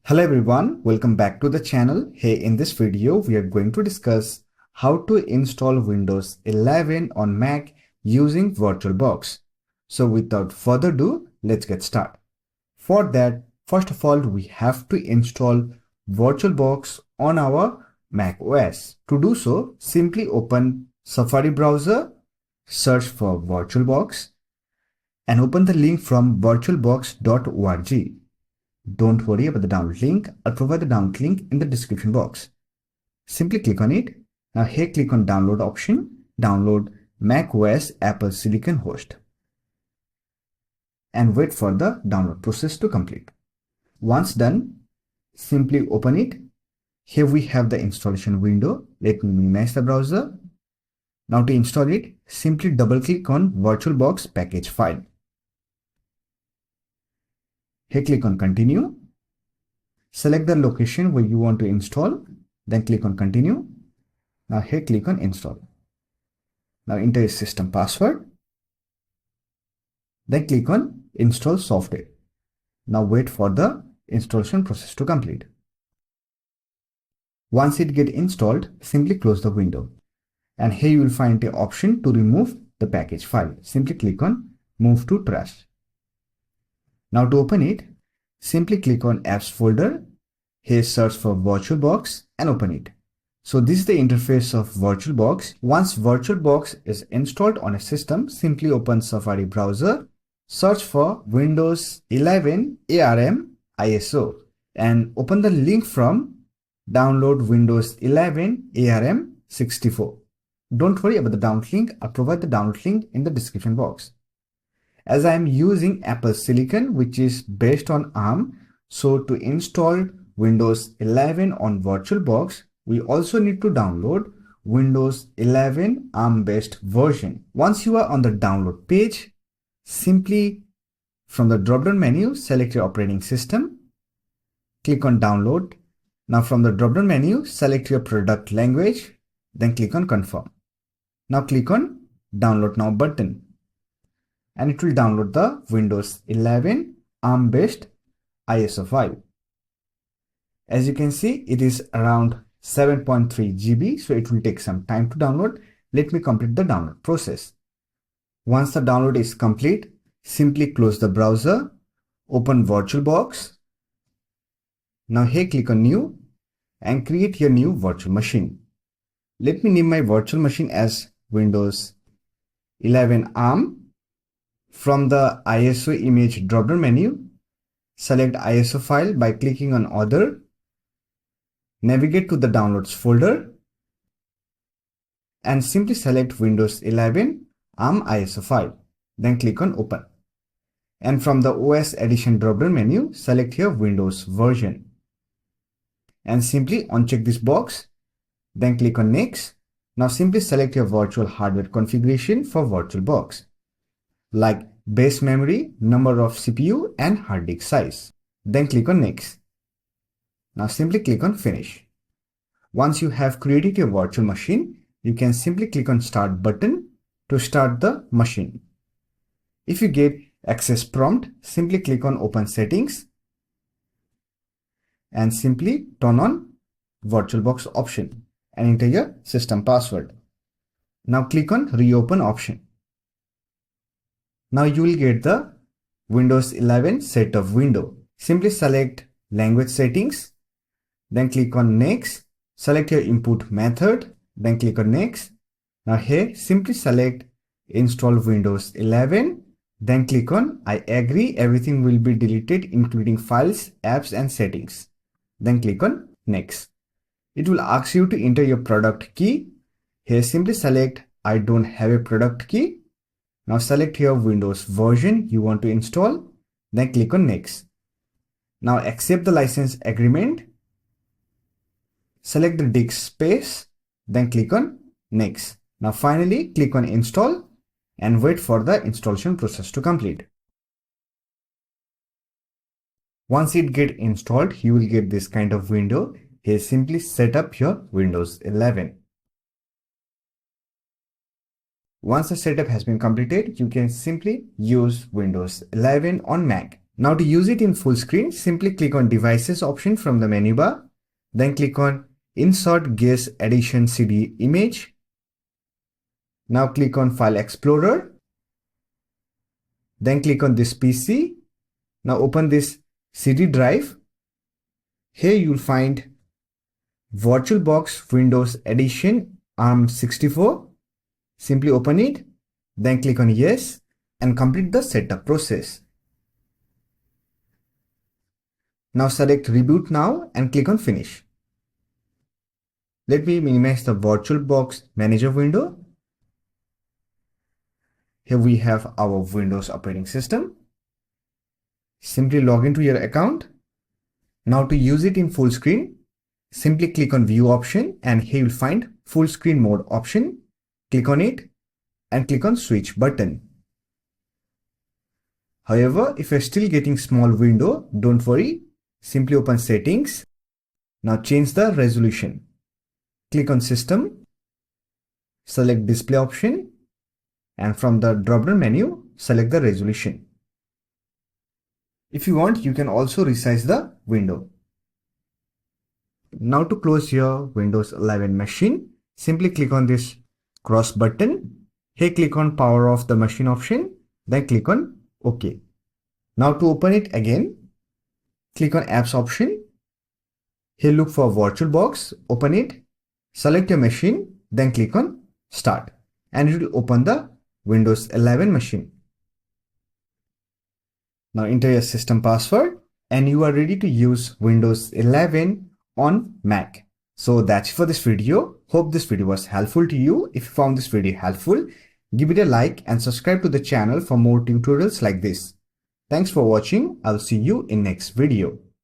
Hello everyone, welcome back to the channel. Hey, in this video, we are going to discuss how to install Windows 11 on Mac using VirtualBox. So without further ado, let's get started. For that, first of all, we have to install VirtualBox on our Mac OS. To do so, simply open Safari browser, search for VirtualBox, and open the link from virtualbox.org. Don't worry about the download link. I'll provide the download link in the description box. Simply click on it. Now here click on download option. Download macOS Apple Silicon host. And wait for the download process to complete. Once done, simply open it. Here we have the installation window. Let me minimize the browser. Now to install it, simply double click on VirtualBox package file. Here click on continue. Select the location where you want to install. Then click on continue. Now here click on install. Now enter your system password. Then click on install software. Now wait for the installation process to complete. Once it gets installed, simply close the window. And here you will find the option to remove the package file. Simply click on move to trash. Now to open it, simply click on apps folder. Here search for VirtualBox and open it. So this is the interface of VirtualBox. Once VirtualBox is installed on a system, simply open Safari browser, search for Windows 11 ARM ISO and open the link from download Windows 11 ARM 64. Don't worry about the download link. I'll provide the download link in the description box. As I am using Apple Silicon, which is based on ARM, so to install Windows 11 on VirtualBox, we also need to download Windows 11 ARM-based version. Once you are on the download page, simply from the drop-down menu, select your operating system, click on download. Now from the drop-down menu, select your product language, then click on confirm. Now click on download now button. And it will download the Windows 11 ARM-based ISO file. As you can see, it is around 7.3 GB, so it will take some time to download. Let me complete the download process. Once the download is complete, simply close the browser, open VirtualBox. Now here click on New and create your new virtual machine. Let me name my virtual machine as Windows 11 ARM. From the ISO image drop-down menu, select ISO file by clicking on Other. Navigate to the Downloads folder and simply select Windows 11 ARM ISO file. Then click on Open. And from the OS Edition drop-down menu, select here Windows version. And simply uncheck this box. Then click on Next. Now simply select your virtual hardware configuration for VirtualBox, like base memory, number of CPU and hard disk size. Then click on Next. Now simply click on Finish. Once you have created your virtual machine, you can simply click on Start button to start the machine. If you get access prompt, simply click on Open Settings and simply turn on VirtualBox option and enter your system password. Now click on Reopen option. Now you will get the Windows 11 setup window. Simply select Language Settings, then click on Next, select your input method, then click on Next. Now here simply select Install Windows 11, then click on I agree, everything will be deleted including files, apps and settings. Then click on Next. It will ask you to enter your product key. Here simply select I don't have a product key. Now select your Windows version you want to install, then click on Next. Now accept the license agreement. Select the disk space, then click on Next. Now finally click on Install and wait for the installation process to complete. Once it gets installed, you will get this kind of window. Here simply set up your Windows 11. Once the setup has been completed, you can simply use Windows 11 on Mac. Now to use it in full screen, simply click on Devices option from the menu bar. Then click on Insert Guest Edition CD Image. Now click on File Explorer. Then click on this PC. Now open this CD drive. Here you'll find VirtualBox Windows Edition ARM64. Simply open it. Then click on Yes and complete the setup process. Now select Reboot Now and click on Finish. Let me minimize the VirtualBox Manager window. Here we have our Windows operating system. Simply log into your account. Now to use it in full screen, simply click on View option and here you'll find Full Screen Mode option. Click on it and click on Switch button. However, if you're still getting small window, don't worry. Simply open Settings. Now change the resolution. Click on System. Select Display option. And from the drop-down menu, select the resolution. If you want, you can also resize the window. Now to close your Windows 11 machine, simply click on this cross button. Here click on Power Off the Machine option. Then click on OK. Now to open it again, click on Apps option. Here look for VirtualBox, open it, select your machine, then click on Start. And it will open the Windows 11 machine. Now enter your system password and you are ready to use Windows 11 on Mac. So that's it for this video. Hope this video was helpful to you. If you found this video helpful, give it a like and subscribe to the channel for more tutorials like this. Thanks for watching. I'll see you in next video.